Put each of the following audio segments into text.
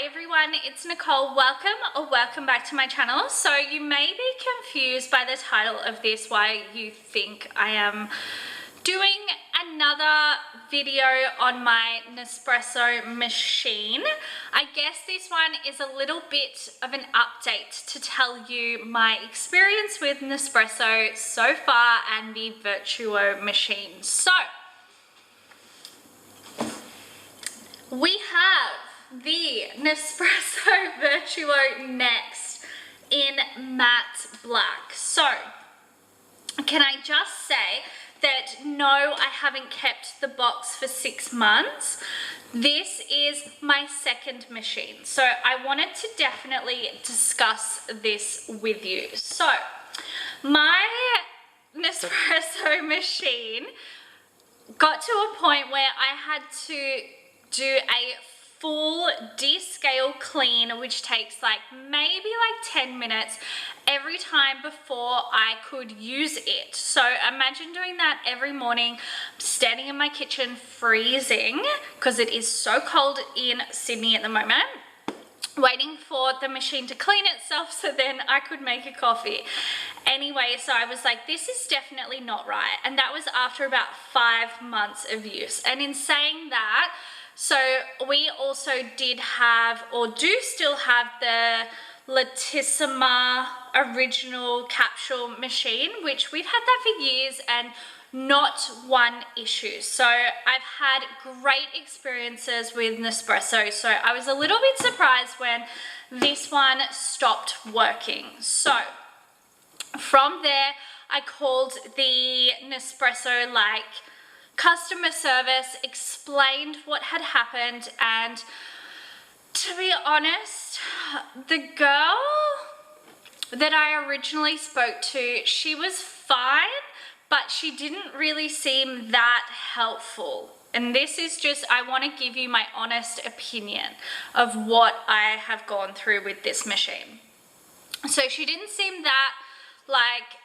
Hi everyone, it's Nicole. Welcome back to my channel. So you may be confused by the title of this, why you think I am doing another video on my Nespresso machine. I guess this one is a little bit of an update to tell you my experience with Nespresso so far and the Vertuo machine. So we have the Nespresso Vertuo next in matte black. So can I just say that no, I haven't kept the box for 6 months. This is my second machine. So I wanted to definitely discuss this with you. So my Nespresso machine got to a point where I had to do a full descale clean, which takes like maybe 10 minutes every time before I could use it. So imagine doing that every morning, standing in my kitchen freezing because it is so cold in Sydney at the moment, waiting for the machine to clean itself so then I could make a coffee. Anyway, so I was like, this is definitely not right. And that was after about 5 months of use. And in saying that, so we also did have, or do still have, the Latissima original capsule machine, which we've had that for years and not one issue. So I've had great experiences with Nespresso. So I was a little bit surprised when this one stopped working. So from there, I called the Nespresso customer service, explained what had happened, and to be honest, the girl that I originally spoke to, she was fine, but she didn't really seem that helpful. And this is just, I want to give you my honest opinion of what I have gone through with this machine. So she didn't seem that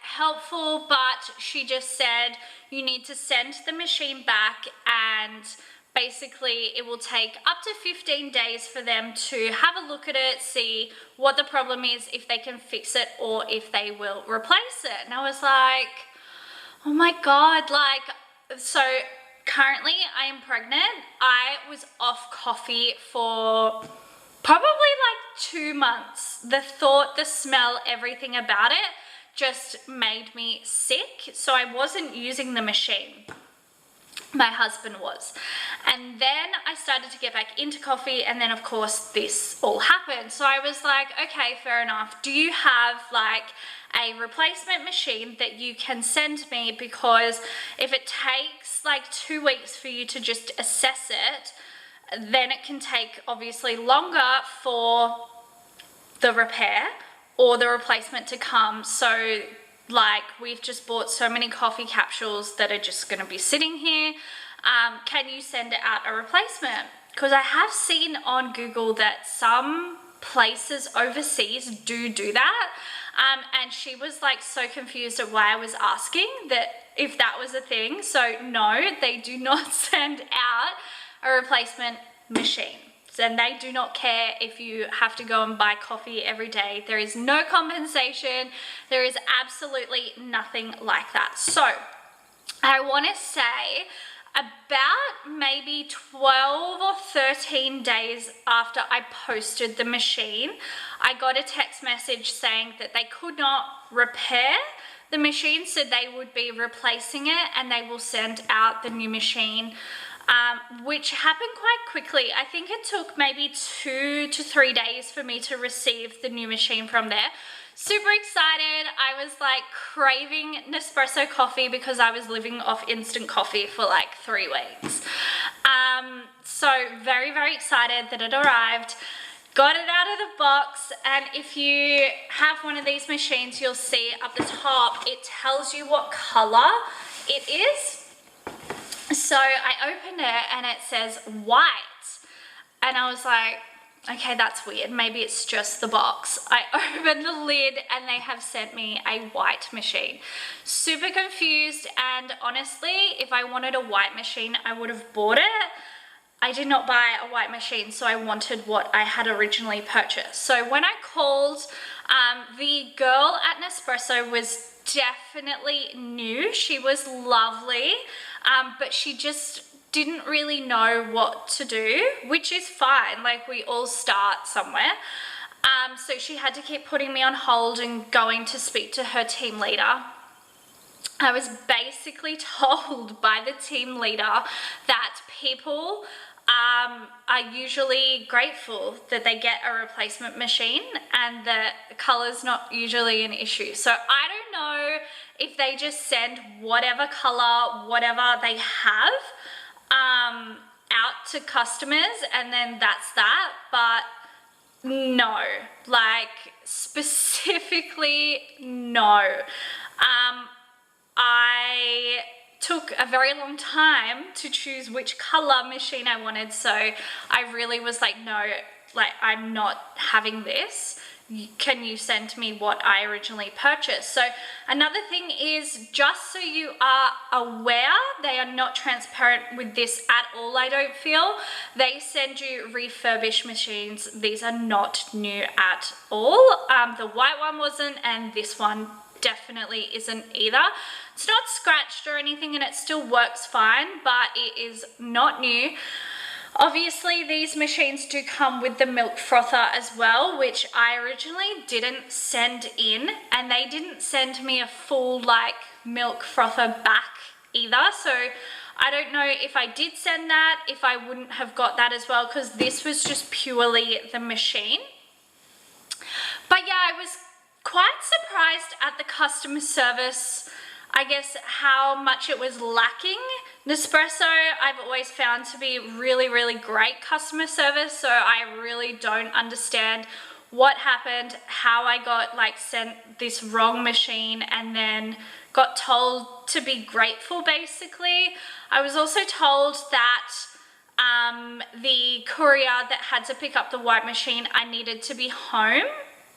helpful, but she just said you need to send the machine back, and basically it will take up to 15 days for them to have a look at it, see what the problem is, if they can fix it or if they will replace it. And I was like, oh my God, so currently I am pregnant. I was off coffee for probably 2 months. The thought, the smell, everything about it just made me sick. So I wasn't using the machine. My husband was. And then I started to get back into coffee, and then of course this all happened. So I was like, okay, fair enough. Do you have a replacement machine that you can send me? Because if it takes 2 weeks for you to just assess it, then it can take obviously longer for the repair or the replacement to come. So we've just bought so many coffee capsules that are just gonna be sitting here. Can you send out a replacement? Because I have seen on Google that some places overseas do that. And she was so confused at why I was asking that, if that was a thing. So no, they do not send out a replacement machine. And they do not care if you have to go and buy coffee every day. There is no compensation. There is absolutely nothing like that. So I want to say about maybe 12 or 13 days after I posted the machine, I got a text message saying that they could not repair the machine, so they would be replacing it and they will send out the new machine. Which happened quite quickly. I think it took maybe 2 to 3 days for me to receive the new machine from there. Super excited. I was craving Nespresso coffee because I was living off instant coffee for 3 weeks. So very, very excited that it arrived. Got it out of the box, and if you have one of these machines, you'll see up the top, it tells you what color it is. So I opened it and it says white, and I was like, okay, that's weird. Maybe it's just the box. I opened the lid and they have sent me a white machine. Super confused, and honestly, if I wanted a white machine, I would have bought it. I did not buy a white machine, so I wanted what I had originally purchased. So when I called, the girl at Nespresso was definitely new. She was lovely, but she just didn't really know what to do, which is fine. Like, we all start somewhere. So she had to keep putting me on hold and going to speak to her team leader. I was basically told by the team leader that people are usually grateful that they get a replacement machine and that color's not usually an issue. So I don't know if they just send whatever color, whatever they have out to customers and then that's that, but no, like specifically no. I took a very long time to choose which color machine I wanted, so I really was like, no, like I'm not having this. Can you send me what I originally purchased? So another thing is, just so you are aware, they are not transparent with this at all, I don't feel. They send you refurbished machines. These are not new at all. The white one wasn't, and this one definitely isn't either. It's not scratched or anything and it still works fine, but it is not new. Obviously these machines do come with the milk frother as well, which I originally didn't send in, and they didn't send me a full like milk frother back either. So I don't know if I did send that, if I wouldn't have got that as well, because this was just purely the machine. But yeah, I was quite surprised at the customer service, I guess, how much it was lacking. Nespresso, I've always found to be really, really great customer service, so I really don't understand what happened, how I got like sent this wrong machine and then got told to be grateful basically. I was also told that the courier that had to pick up the white machine, I needed to be home.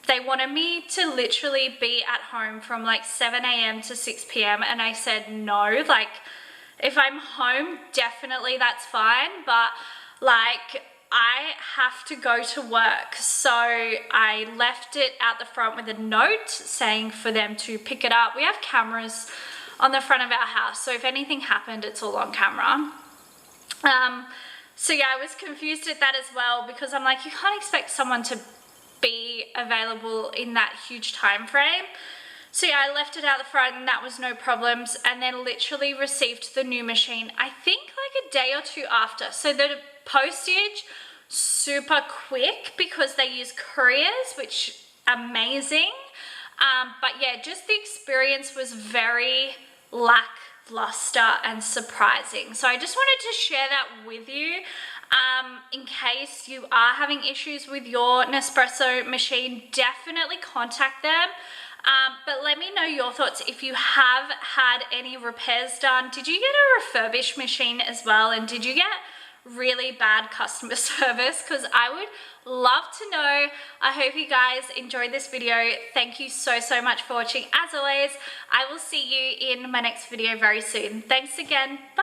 They wanted me to literally be at home from like 7 a.m. to 6 p.m. and I said no, like if I'm home, definitely that's fine, but like I have to go to work. So I left it out the front with a note saying for them to pick it up. We have cameras on the front of our house, so if anything happened, it's all on camera. So yeah, I was confused at that as well, because I'm like, you can't expect someone to be available in that huge time frame. So yeah, I left it out the front and that was no problems, and then literally received the new machine, I think like a day or two after. So the postage, super quick because they use couriers, which amazing. But yeah, just the experience was very lackluster and surprising. So I just wanted to share that with you. In case you are having issues with your Nespresso machine, definitely contact them. But let me know your thoughts if you have had any repairs done. Did you get a refurbished machine as well? And did you get really bad customer service? Because I would love to know. I hope you guys enjoyed this video. Thank you so much for watching. As always, I will see you in my next video very soon. Thanks again. Bye.